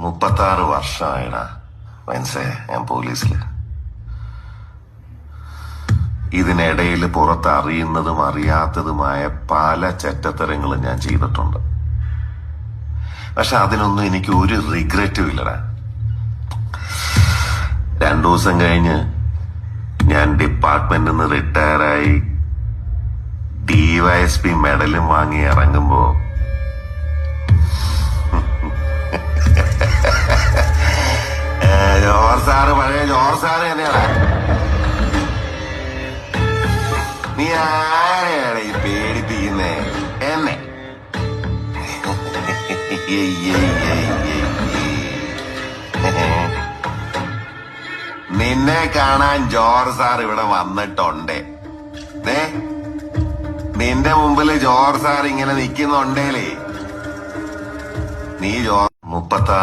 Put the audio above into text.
36 വർഷമായിടാ മനസ്സേ ഞാൻ പോലീസില്. ഇതിനിടയിൽ പുറത്ത് അറിയുന്നതും അറിയാത്തതുമായ പല ചെറ്റത്തരങ്ങളും ഞാൻ ചെയ്തിട്ടുണ്ട്. പക്ഷെ അതിനൊന്നും എനിക്ക് ഒരു റിഗ്രറ്റും ഇല്ലടാ. 2 ദിവസം കഴിഞ്ഞ് ഞാൻ ഡിപ്പാർട്ട്മെന്റിൽ നിന്ന് റിട്ടയറായി DYSP മെഡലും വാങ്ങി ഇറങ്ങുമ്പോ ജോർജ് സാറ് പഴയ ജോർജ് സാറ് തന്നെയാണ്. നീ ആരെയാണ് ഈ പേടിപ്പിക്കുന്നേ എന്നെ? നിന്നെ കാണാൻ ജോർജ് സാർ ഇവിടെ വന്നിട്ടുണ്ട്. നിന്റെ മുമ്പില് ജോർജ് സാർ ഇങ്ങനെ നിക്കുന്നുണ്ടേലേ നീ 36